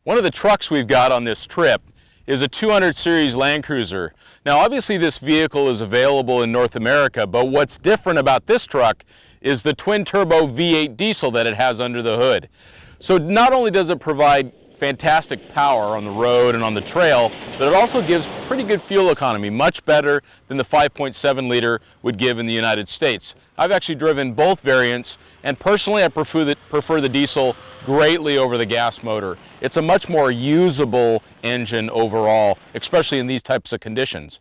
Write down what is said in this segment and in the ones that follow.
One of the trucks we've got on this trip is a 200 series Land Cruiser. Now obviously this vehicle is available in North America, but what's different about this truck is the twin turbo V8 diesel that it has under the hood. So not only does it provide fantastic power on the road and on the trail, but it also gives pretty good fuel economy, much better than the 5.7 liter would give in the United States. I've actually driven both variants, and personally I prefer the diesel greatly over the gas motor. It's a much more usable engine overall, especially in these types of conditions.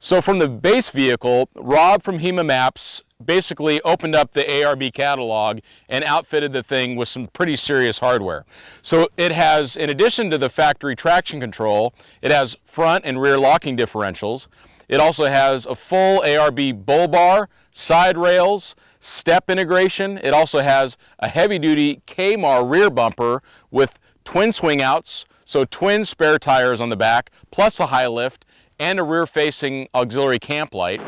So from the base vehicle, Rob from HEMA Maps basically opened up the ARB catalog and outfitted the thing with some pretty serious hardware. So it has, in addition to the factory traction control, it has front and rear locking differentials. It also has a full ARB bull bar, side rails, step integration. It also has a heavy-duty K-Mar rear bumper with twin swing outs, so twin spare tires on the back, plus a high lift, and a rear-facing auxiliary camp light.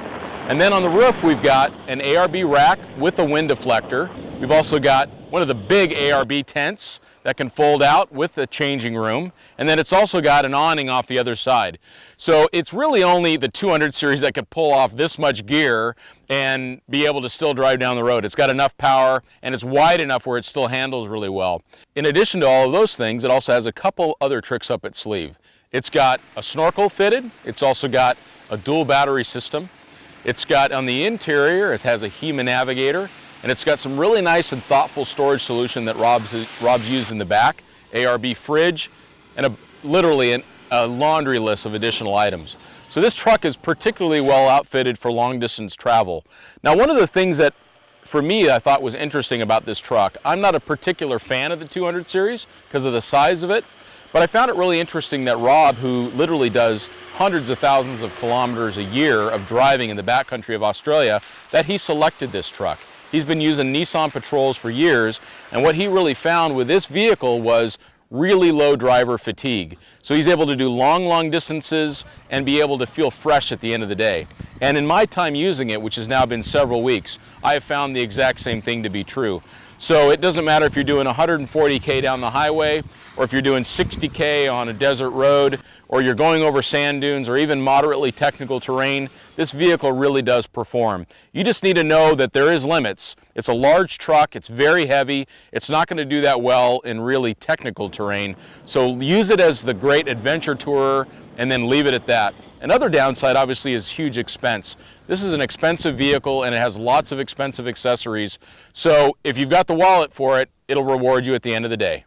And then on the roof we've got an ARB rack with a wind deflector. We've also got one of the big ARB tents that can fold out with a changing room, and then it's also got an awning off the other side. So it's really only the 200 series that could pull off this much gear and be able to still drive down the road. It's got enough power and it's wide enough where it still handles really well. In addition to all of those things, it also has a couple other tricks up its sleeve. It's got a snorkel fitted. It's also got a dual battery system. It's got on the interior, it has a HEMA navigator, and it's got some really nice and thoughtful storage solution that Rob's used in the back, ARB fridge, and literally a laundry list of additional items. So this truck is particularly well outfitted for long distance travel. Now one of the things that for me I thought was interesting about this truck, I'm not a particular fan of the 200 series because of the size of it, but I found it really interesting that Rob, who literally does hundreds of thousands of kilometers a year of driving in the backcountry of Australia, that he selected this truck. He's been using Nissan Patrols for years, and what he really found with this vehicle was really low driver fatigue. So he's able to do long distances and be able to feel fresh at the end of the day. And in my time using it, which has now been several weeks, I have found the exact same thing to be true. So it doesn't matter if you're doing 140K down the highway, or if you're doing 60K on a desert road, or you're going over sand dunes, or even moderately technical terrain, this vehicle really does perform. You just need to know that there is limits. It's a large truck, it's very heavy, it's not going to do that well in really technical terrain. So use it as the great adventure tourer and then leave it at that. Another downside obviously is huge expense. This is an expensive vehicle and it has lots of expensive accessories. So if you've got the wallet for it, it'll reward you at the end of the day.